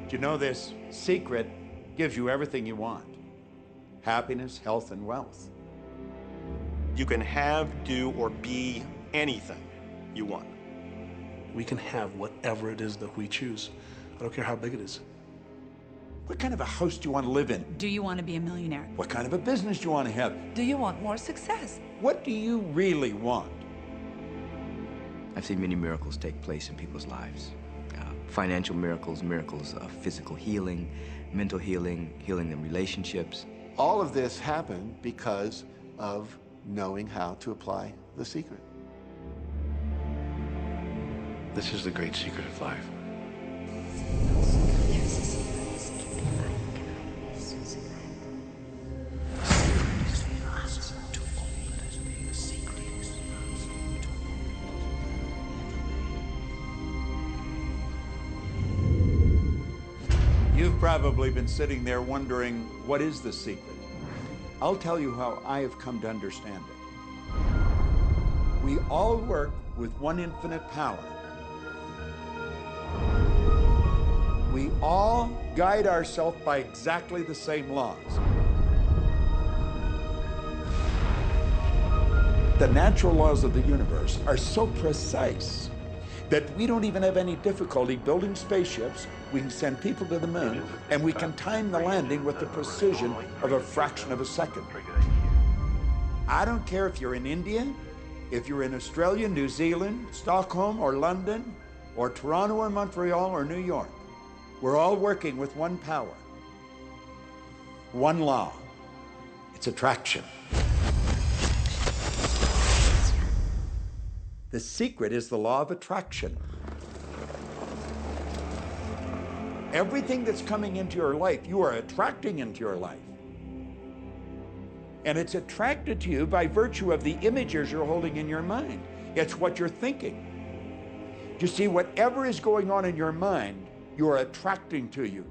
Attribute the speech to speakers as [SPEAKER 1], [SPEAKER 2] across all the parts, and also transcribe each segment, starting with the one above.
[SPEAKER 1] Do you know this secret gives you everything you want? Happiness, health, and wealth.
[SPEAKER 2] You can have, do, or be anything you want.
[SPEAKER 3] We can have whatever it is that we choose. I don't care how big it is.
[SPEAKER 1] What kind of a house do you want to live in?
[SPEAKER 4] Do you want to be a millionaire?
[SPEAKER 1] What kind of a business do you want to have?
[SPEAKER 5] Do you want more success?
[SPEAKER 1] What do you really want?
[SPEAKER 6] I've seen many miracles take place in people's lives. Financial miracles, miracles of physical healing, mental healing, healing in relationships.
[SPEAKER 7] All of this happened because of knowing how to apply the secret.
[SPEAKER 3] This is the great secret of life.
[SPEAKER 1] You've probably been sitting there wondering, what is the secret? I'll tell you how I have come to understand it. We all work with one infinite power. We all guide ourselves by exactly the same laws. The natural laws of the universe are so precise that we don't even have any difficulty building spaceships. We can send people to the moon, and we can time the landing with the precision of a fraction of a second. I don't care if you're in India, if you're in Australia, New Zealand, Stockholm, or London, or Toronto, or Montreal, or New York. We're all working with one power, one law. It's attraction. The secret is the law of attraction. Everything that's coming into your life, you are attracting into your life. And it's attracted to you by virtue of the images you're holding in your mind. It's what you're thinking. You see, whatever is going on in your mind, you are attracting to you.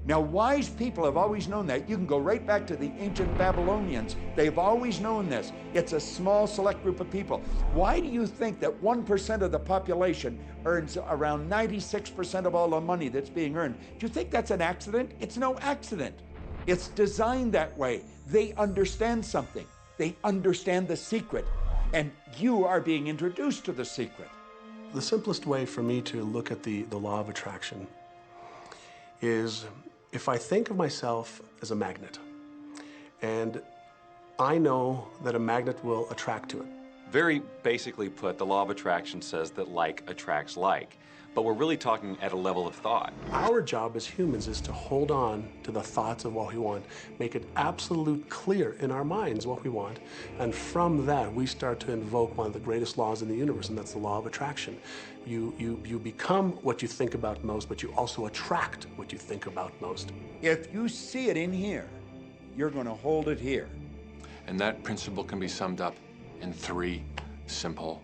[SPEAKER 1] Now, wise people have always known that. You can go right back to the ancient Babylonians. They've always known this. It's a small, select group of people. Why do you think that 1% of the population earns around 96% of all the money that's being earned? Do you think that's an accident? It's no accident. It's designed that way. They understand something. They understand the secret. And you are being introduced to the secret.
[SPEAKER 3] The simplest way for me to look at the law of attraction is if I think of myself as a magnet, and I know that a magnet will attract to it.
[SPEAKER 8] Very basically put, the law of attraction says that like attracts like, but we're really talking at a level of thought.
[SPEAKER 3] Our job as humans is to hold on to the thoughts of what we want, make it absolute clear in our minds what we want, and from that we start to invoke one of the greatest laws in the universe, and that's the law of attraction. You become what you think about most, but you also attract what you think about most.
[SPEAKER 1] If you see it in here, you're going to hold it here.
[SPEAKER 9] And that principle can be summed up in 3 simple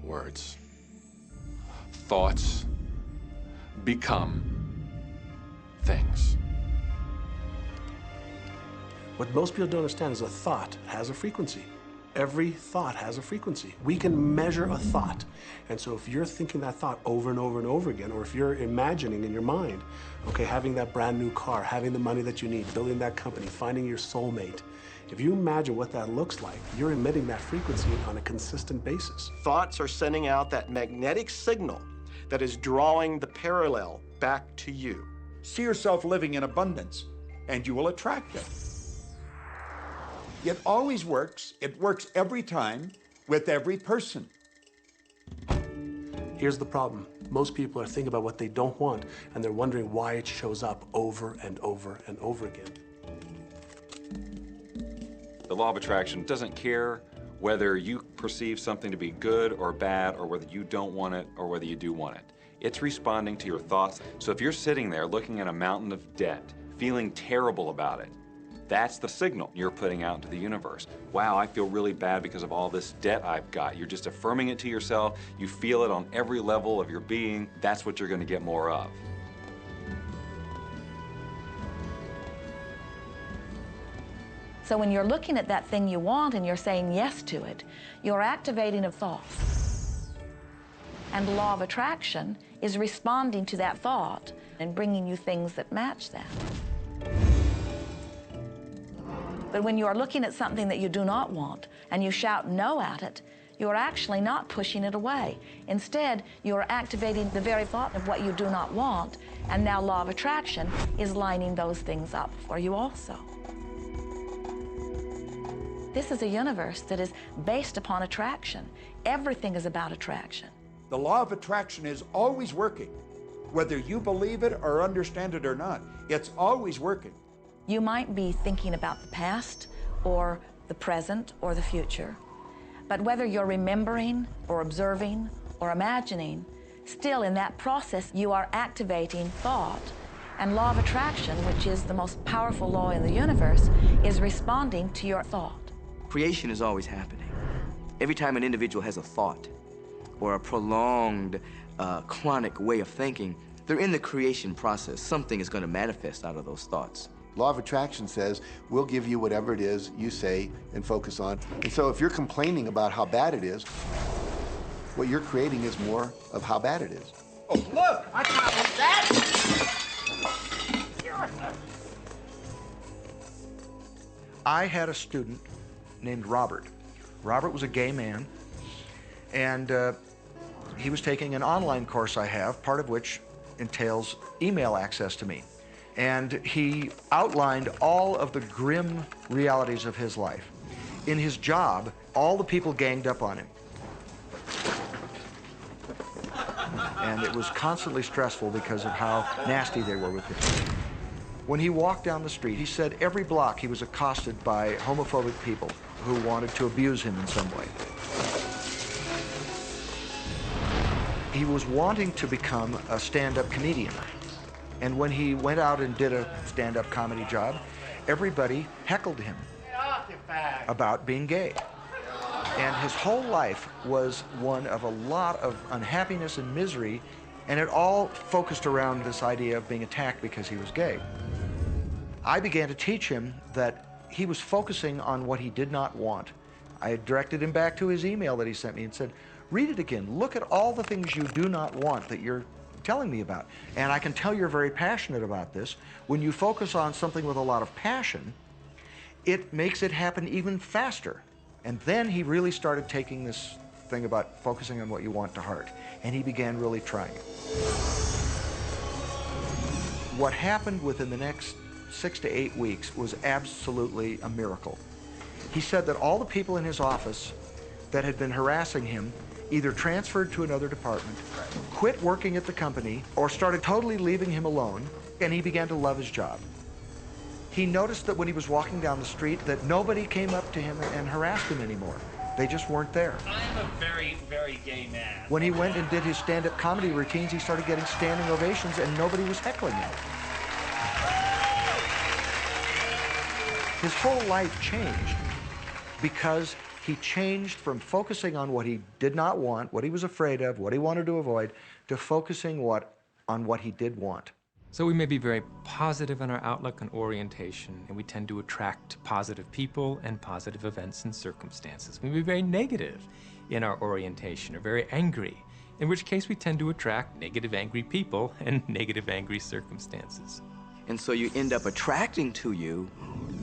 [SPEAKER 9] words. Thoughts become things.
[SPEAKER 3] What most people don't understand is a thought has a frequency. Every thought has a frequency. We can measure a thought. And so if you're thinking that thought over and over and over again, or if you're imagining in your mind, okay, having that brand new car, having the money that you need, building that company, finding your soulmate, if you imagine what that looks like, you're emitting that frequency on a consistent basis.
[SPEAKER 2] Thoughts are sending out that magnetic signal that is drawing the parallel back to you.
[SPEAKER 1] See yourself living in abundance, and you will attract it. It always works. It works every time with every person.
[SPEAKER 3] Here's the problem. Most people are thinking about what they don't want, and they're wondering why it shows up over and over and over again.
[SPEAKER 8] The law of attraction doesn't care whether you perceive something to be good or bad, or whether you don't want it or whether you do want it. It's responding to your thoughts. So if you're sitting there looking at a mountain of debt, feeling terrible about it, that's the signal you're putting out into the universe. Wow, I feel really bad because of all this debt I've got. You're just affirming it to yourself. You feel it on every level of your being. That's what you're going to get more of.
[SPEAKER 5] So when you're looking at that thing you want and you're saying yes to it, you're activating a thought. And the law of attraction is responding to that thought and bringing you things that match that. But when you are looking at something that you do not want and you shout no at it, you are actually not pushing it away. Instead, you are activating the very thought of what you do not want, and now law of attraction is lining those things up for you also. This is a universe that is based upon attraction. Everything is about attraction.
[SPEAKER 1] The law of attraction is always working. Whether you believe it or understand it or not, it's always working.
[SPEAKER 5] You might be thinking about the past or the present or the future, but whether you're remembering or observing or imagining, still in that process you are activating thought, and law of attraction, which is the most powerful law in the universe, is responding to your thought.
[SPEAKER 6] Creation is always happening. Every time an individual has a thought or a prolonged, chronic way of thinking, they're in the creation process. Something is going to manifest out of those thoughts.
[SPEAKER 7] Law of attraction says, we'll give you whatever it is you say and focus on. And so if you're complaining about how bad it is, what you're creating is more of how bad it is.
[SPEAKER 1] Oh, look, I found that.
[SPEAKER 4] I had a student named Robert. Robert was a gay man, and he was taking an online course I have, part of which entails email access to me. And he outlined all of the grim realities of his life. In his job, all the people ganged up on him. And it was constantly stressful because of how nasty they were with him. When he walked down the street, he said every block he was accosted by homophobic people who wanted to abuse him in some way. He was wanting to become a stand-up comedian. And when he went out and did a stand-up comedy job, everybody heckled him about being gay. And his whole life was one of a lot of unhappiness and misery, and it all focused around this idea of being attacked because he was gay. I began to teach him that he was focusing on what he did not want. I directed him back to his email that he sent me and said, read it again. Look at all the things you do not want that you're telling me about. And I can tell you're very passionate about this. When you focus on something with a lot of passion, it makes it happen even faster. And then he really started taking this thing about focusing on what you want to heart. And he began really trying it. What happened within the next 6 to 8 weeks was absolutely a miracle. He said that all the people in his office that had been harassing him either transferred to another department, quit working at the company, or started totally leaving him alone, and he began to love his job. He noticed that when he was walking down the street that nobody came up to him and harassed him anymore. They just weren't there.
[SPEAKER 10] I'm a very, very gay man.
[SPEAKER 4] When he went and did his stand-up comedy routines, he started getting standing ovations and nobody was heckling him. His whole life changed because he changed from focusing on what he did not want, what he was afraid of, what he wanted to avoid, to focusing on what he did want.
[SPEAKER 11] So we may be very positive in our outlook and orientation, and we tend to attract positive people and positive events and circumstances. We may be very negative in our orientation or very angry, in which case we tend to attract negative, angry people and negative, angry circumstances.
[SPEAKER 6] And so you end up attracting to you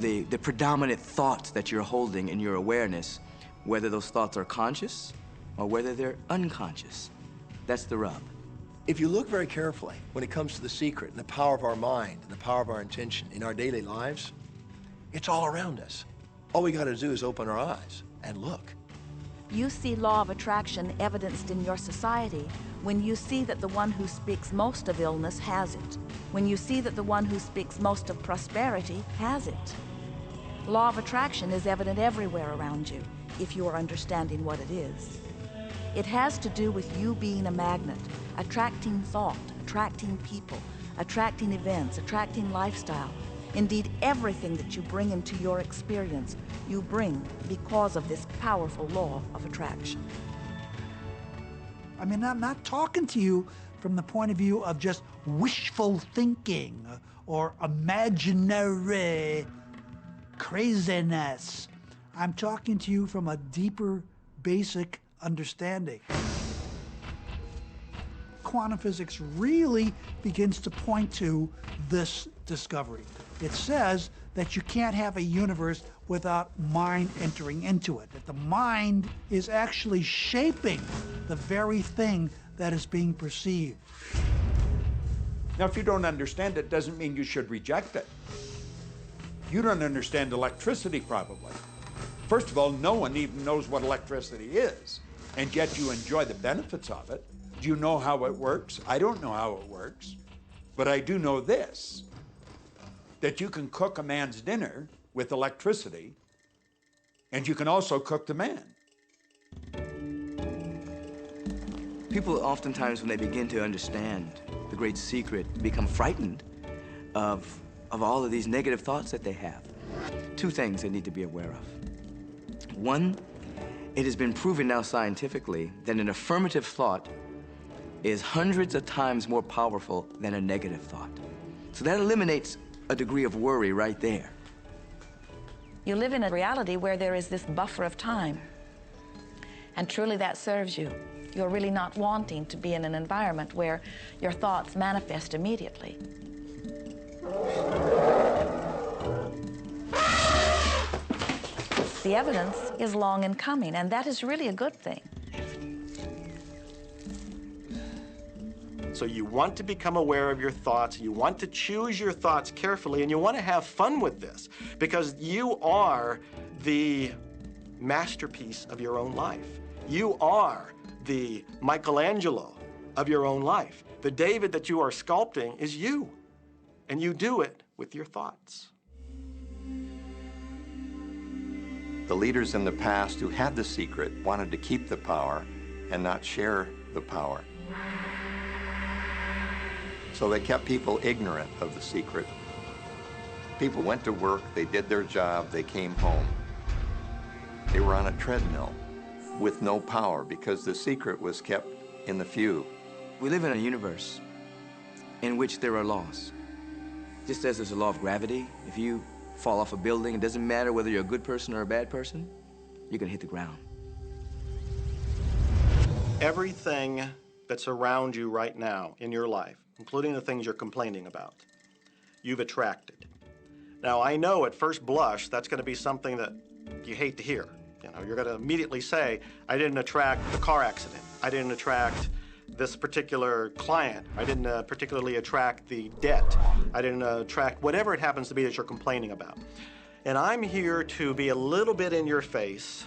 [SPEAKER 6] the predominant thoughts that you're holding in your awareness, whether those thoughts are conscious or whether they're unconscious. That's the rub.
[SPEAKER 12] If you look very carefully when it comes to the secret and the power of our mind and the power of our intention in our daily lives, it's all around us. All we got to do is open our eyes and look.
[SPEAKER 5] You see law of attraction evidenced in your society when you see that the one who speaks most of illness has it, when you see that the one who speaks most of prosperity has it. Law of attraction is evident everywhere around you if you are understanding what it is. It has to do with you being a magnet, attracting thought, attracting people, attracting events, attracting lifestyle. Indeed, everything that you bring into your experience, you bring because of this powerful law of attraction.
[SPEAKER 13] I mean, I'm not talking to you from the point of view of just wishful thinking or imaginary craziness. I'm talking to you from a deeper, basic understanding. quantum physics really begins to point to this discovery. It says that you can't have a universe without mind entering into it, that the mind is actually shaping the very thing that is being perceived.
[SPEAKER 1] Now, if you don't understand it, doesn't mean you should reject it. You don't understand electricity, probably. First of all, no one even knows what electricity is, and yet you enjoy the benefits of it. Do you know how it works? I don't know how it works, but I do know this, that you can cook a man's dinner with electricity, and you can also cook the man.
[SPEAKER 6] People oftentimes, when they begin to understand the great secret, become frightened of all of these negative thoughts that they have. Two things they need to be aware of. One, it has been proven now scientifically that an affirmative thought is hundreds of times more powerful than a negative thought. So that eliminates a degree of worry right there.
[SPEAKER 5] You live in a reality where there is this buffer of time, and truly that serves you. You're really not wanting to be in an environment where your thoughts manifest immediately. The evidence is long in coming, and that is really a good thing.
[SPEAKER 2] So you want to become aware of your thoughts, you want to choose your thoughts carefully, and you want to have fun with this, because you are the masterpiece of your own life. You are the Michelangelo of your own life. The David that you are sculpting is you, and you do it with your thoughts.
[SPEAKER 14] The leaders in the past who had the secret wanted to keep the power and not share the power. So they kept people ignorant of the secret. People went to work, they did their job, they came home. They were on a treadmill with no power because the secret was kept in the few.
[SPEAKER 6] We live in a universe in which there are laws. Just as there's a law of gravity, if you fall off a building, it doesn't matter whether you're a good person or a bad person, you're gonna hit the ground.
[SPEAKER 2] Everything that's around you right now in your life, including the things you're complaining about, you've attracted. Now, I know at first blush that's going to be something that you hate to hear. You know, you're going to immediately say, I didn't attract the car accident. I didn't attract this particular client. I didn't particularly attract the debt. I didn't attract whatever it happens to be that you're complaining about. And I'm here to be a little bit in your face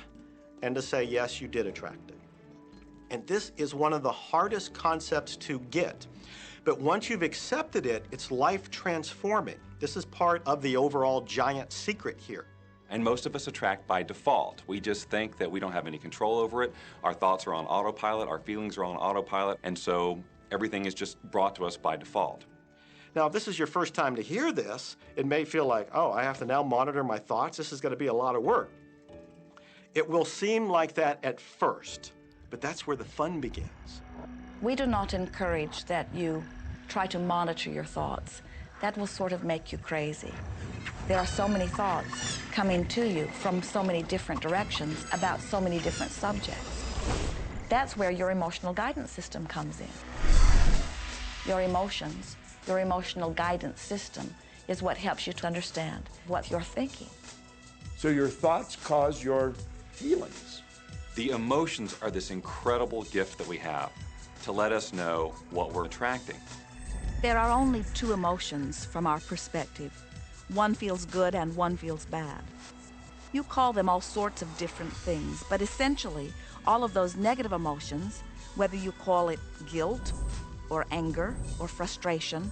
[SPEAKER 2] and to say, yes, you did attract it. And this is one of the hardest concepts to get. But once you've accepted it, it's life transforming. This is part of the overall giant secret here.
[SPEAKER 8] And most of us attract by default. We just think that we don't have any control over it. Our thoughts are on autopilot, our feelings are on autopilot, and so everything is just brought to us by default.
[SPEAKER 2] Now, if this is your first time to hear this, it may feel like, oh, I have to now monitor my thoughts. This is going to be a lot of work. It will seem like that at first, but that's where the fun begins.
[SPEAKER 5] We do not encourage that you try to monitor your thoughts. That will sort of make you crazy. There are so many thoughts coming to you from so many different directions about so many different subjects. That's where your emotional guidance system comes in. Your emotions, your emotional guidance system is what helps you to understand what you're thinking.
[SPEAKER 1] So your thoughts cause your feelings.
[SPEAKER 8] The emotions are this incredible gift that we have to let us know what we're attracting.
[SPEAKER 5] There are only two emotions from our perspective. One feels good and one feels bad. You call them all sorts of different things, but essentially, all of those negative emotions, whether you call it guilt or anger or frustration,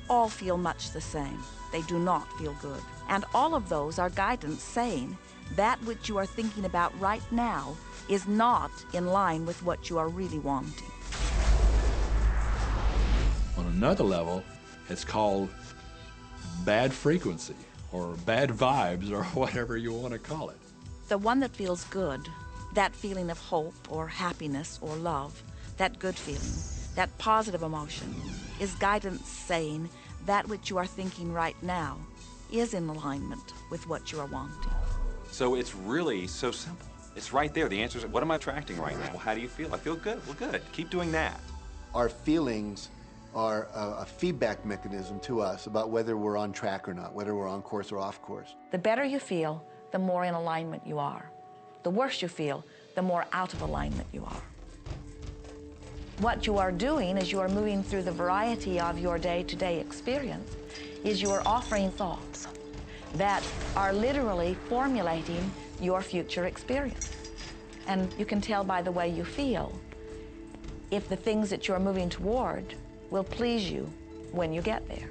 [SPEAKER 5] all feel much the same. They do not feel good. And all of those are guidance saying that which you are thinking about right now is not in line with what you are really wanting.
[SPEAKER 15] On another level, it's called bad frequency or bad vibes or whatever you want to call it.
[SPEAKER 5] The one that feels good, that feeling of hope or happiness or love, that good feeling, that positive emotion, is guidance saying that which you are thinking right now is in alignment with what you are wanting.
[SPEAKER 8] So it's really so simple. It's right there. The answer is, what am I attracting right now? Well, how do you feel? I feel good. Well, good. Keep doing that.
[SPEAKER 7] Our feelings are a feedback mechanism to us about whether we're on track or not, whether we're on course or off course.
[SPEAKER 5] The better you feel, the more in alignment you are. The worse you feel, the more out of alignment you are. What you are doing as you are moving through the variety of your day-to-day experience is you are offering thoughts that are literally formulating your future experience. And you can tell by the way you feel if the things that you're moving toward will please you when you get there.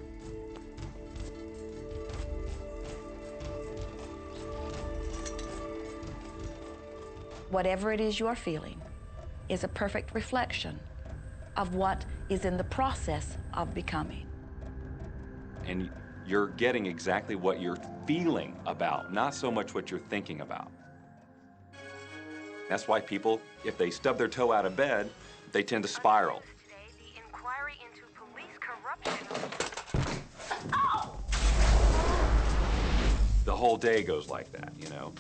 [SPEAKER 5] Whatever it is you are feeling is a perfect reflection of what is in the process of becoming.
[SPEAKER 8] And you're getting exactly what you're feeling about, not so much what you're thinking about. That's why people, if they stub their toe out of bed, they tend to spiral. The whole day goes like that, you know.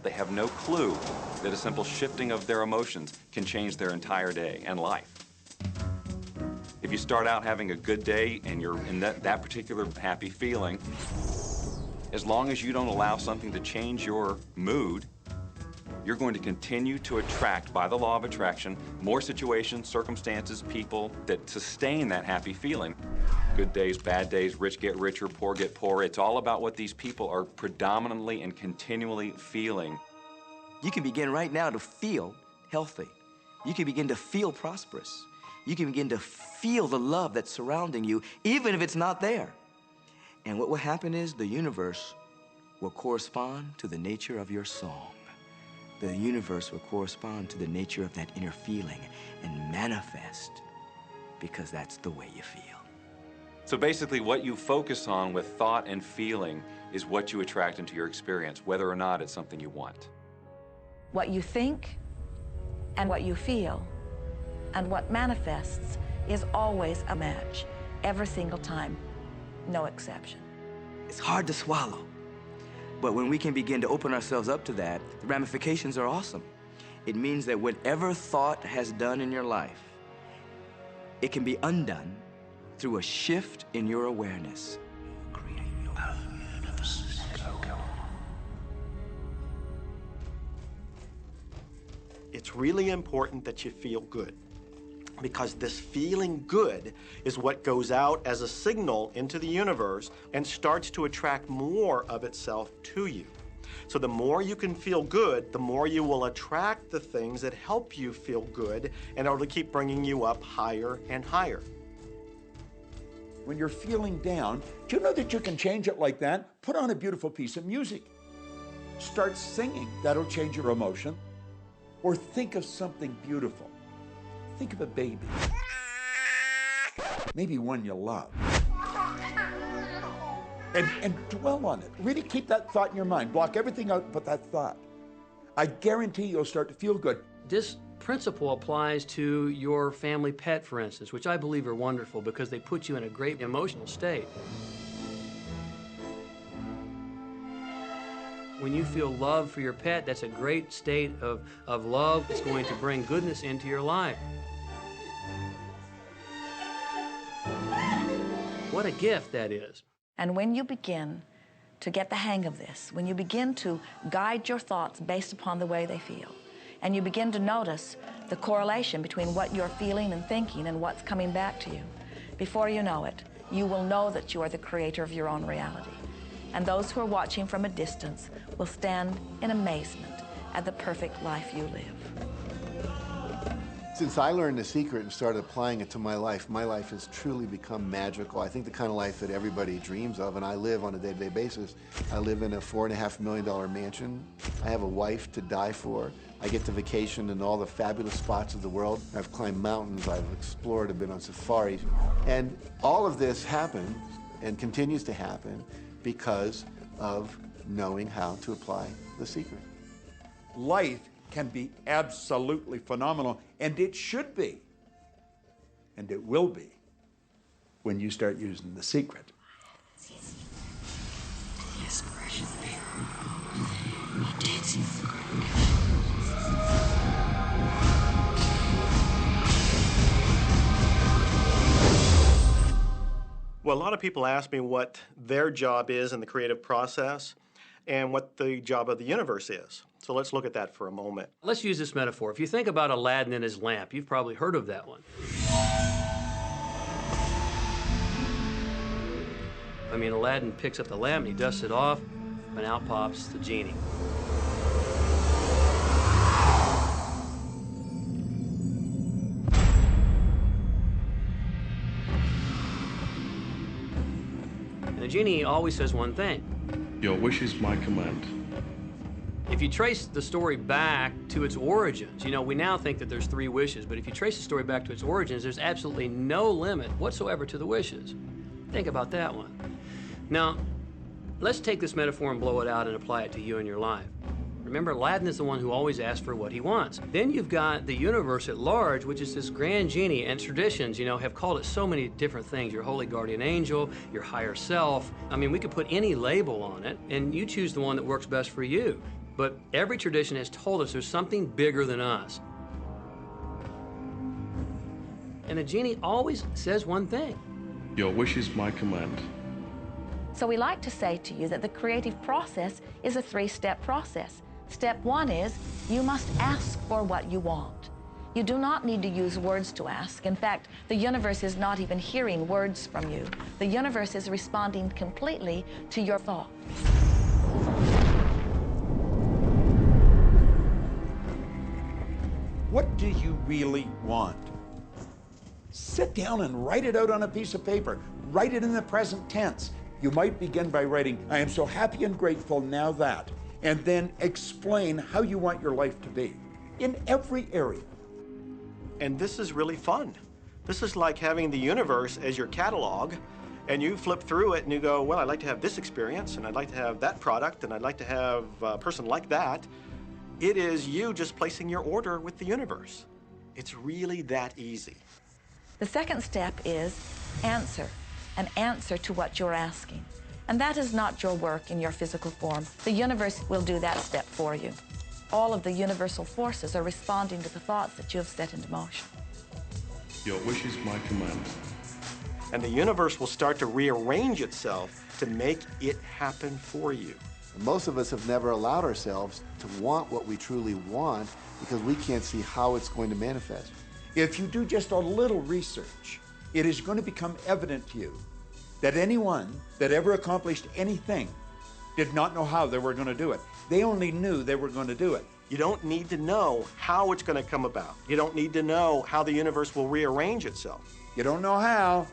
[SPEAKER 8] They have no clue that a simple shifting of their emotions can change their entire day and life. If you start out having a good day and you're in that particular happy feeling, as long as you don't allow something to change your mood, you're going to continue to attract, by the law of attraction, more situations, circumstances, people that sustain that happy feeling. Good days, bad days, rich get richer, poor get poorer. It's all about what these people are predominantly and continually feeling.
[SPEAKER 6] You can begin right now to feel healthy. You can begin to feel prosperous. You can begin to feel the love that's surrounding you, even if it's not there. And what will happen is the universe will correspond to the nature of your song. The universe will correspond to the nature of that inner feeling and manifest, because that's the way you feel.
[SPEAKER 8] So basically, what you focus on with thought and feeling is what you attract into your experience, whether or not it's something you want.
[SPEAKER 5] What you think and what you feel and what manifests is always a match, every single time, no exception.
[SPEAKER 6] It's hard to swallow, but when we can begin to open ourselves up to that, the ramifications are awesome. It means that whatever thought has done in your life, it can be undone through a shift in your awareness.
[SPEAKER 2] It's really important that you feel good, because this feeling good is what goes out as a signal into the universe and starts to attract more of itself to you. So the more you can feel good, the more you will attract the things that help you feel good in order to keep bringing you up higher and higher.
[SPEAKER 1] When you're feeling down, do you know that you can change it like that? Put on a beautiful piece of music. Start singing. That'll change your emotion. Or think of something beautiful. Think of a baby. Maybe one you love. And dwell on it. Really keep that thought in your mind. Block everything out but that thought. I guarantee you'll start to feel good.
[SPEAKER 16] This principle applies to your family pet, for instance, which I believe are wonderful because they put you in a great emotional state. When you feel love for your pet, that's a great state of love. It's going to bring goodness into your life. What a gift that is.
[SPEAKER 5] And when you begin to get the hang of this, when you begin to guide your thoughts based upon the way they feel, and you begin to notice the correlation between what you're feeling and thinking and what's coming back to you, before you know it, you will know that you are the creator of your own reality. And those who are watching from a distance will stand in amazement at the perfect life you live.
[SPEAKER 7] Since I learned the secret and started applying it to my life has truly become magical. I think the kind of life that everybody dreams of, and I live on a day-to-day basis. I live in a $4.5 million mansion. I have a wife to die for. I get to vacation in all the fabulous spots of the world. I've climbed mountains, I've explored, I've been on safaris. And all of this happened and continues to happen because of knowing how to apply the secret.
[SPEAKER 1] Life can be absolutely phenomenal, and it should be, and it will be, when you start using the secret.
[SPEAKER 2] Well, a lot of people ask me what their job is in the creative process and what the job of the universe is. So let's look at that for a moment.
[SPEAKER 16] Let's use this metaphor. If you think about Aladdin and his lamp, you've probably heard of that one. I mean, Aladdin picks up the lamp and he dusts it off, and out pops the genie. And the genie always says one thing.
[SPEAKER 17] Your wish is my command.
[SPEAKER 16] If you trace the story back to its origins, you know, we now think that there's 3 wishes, but if you trace the story back to its origins, there's absolutely no limit whatsoever to the wishes. Think about that one. Now, let's take this metaphor and blow it out and apply it to you in your life. Remember, Aladdin is the one who always asks for what he wants. Then you've got the universe at large, which is this grand genie, and traditions, you know, have called it so many different things. Your holy guardian angel, your higher self. I mean, we could put any label on it, and you choose the one that works best for you. But every tradition has told us there's something bigger than us. And the genie always says one thing.
[SPEAKER 17] Your wish is my command.
[SPEAKER 5] So we like to say to you that the creative process is a 3-step process. Step 1 is you must ask for what you want. You do not need to use words to ask. In fact, the universe is not even hearing words from you. The universe is responding completely to your thought.
[SPEAKER 1] What do you really want? Sit down and write it out on a piece of paper. Write it in the present tense. You might begin by writing, I am so happy and grateful now that, and then explain how you want your life to be in every area.
[SPEAKER 2] And this is really fun. This is like having the universe as your catalog, and you flip through it and you go, well, I'd like to have this experience, and I'd like to have that product, and I'd like to have a person like that. It is you just placing your order with the universe. It's really that easy.
[SPEAKER 5] The second step is answer, an answer to what you're asking. And that is not your work in your physical form. The universe will do that step for you. All of the universal forces are responding to the thoughts that you have set into motion.
[SPEAKER 17] Your wish is my command.
[SPEAKER 2] And the universe will start to rearrange itself to make it happen for you.
[SPEAKER 7] Most of us have never allowed ourselves to want what we truly want because we can't see how it's going to manifest.
[SPEAKER 1] If you do just a little research, it is going to become evident to you that anyone that ever accomplished anything did not know how they were going to do it. They only knew they were going to do it.
[SPEAKER 2] You don't need to know how it's going to come about. You don't need to know how the universe will rearrange itself.
[SPEAKER 1] You don't know how.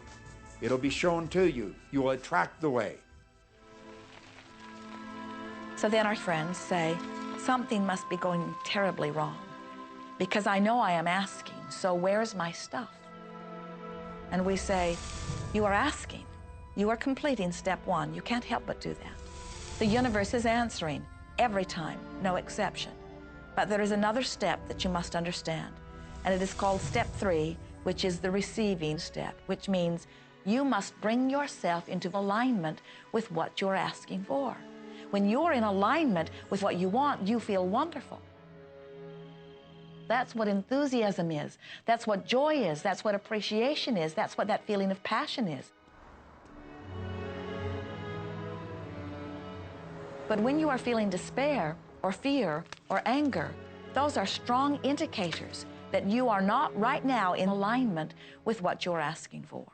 [SPEAKER 1] It'll be shown to you. You will attract the way.
[SPEAKER 5] So then our friends say, something must be going terribly wrong because I know I am asking, so where's my stuff? And we say, you are asking. You are completing step 1. You can't help but do that. The universe is answering every time, no exception. But there is another step that you must understand, and it is called step 3, which is the receiving step, which means you must bring yourself into alignment with what you're asking for. When you're in alignment with what you want, you feel wonderful. That's what enthusiasm is. That's what joy is. That's what appreciation is. That's what that feeling of passion is. But when you are feeling despair or fear or anger, those are strong indicators that you are not right now in alignment with what you're asking for.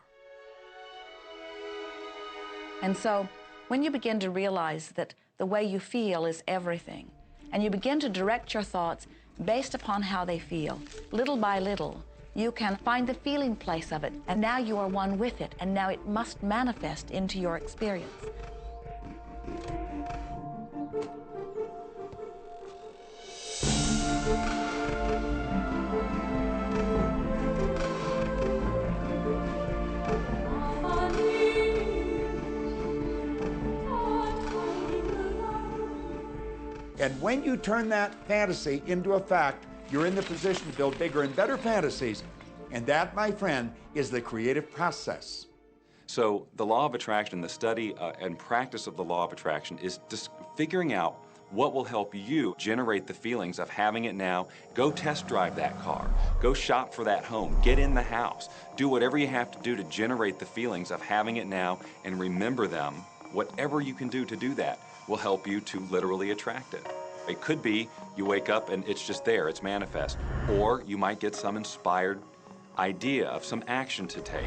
[SPEAKER 5] And so when you begin to realize that the way you feel is everything, and you begin to direct your thoughts based upon how they feel, little by little, you can find the feeling place of it, and now you are one with it, and now it must manifest into your experience.
[SPEAKER 1] And when you turn that fantasy into a fact, you're in the position to build bigger and better fantasies. And that, my friend, is the creative process.
[SPEAKER 8] So the law of attraction, the study and practice of the law of attraction is just figuring out What will help you generate the feelings of having it now? Go test drive that car. Go shop for that home. Get in the house. Do whatever you have to do to generate the feelings of having it now and remember them. Whatever you can do to do that will help you to literally attract it. It could be you wake up and it's just there, it's manifest. Or you might get some inspired idea of some action to take.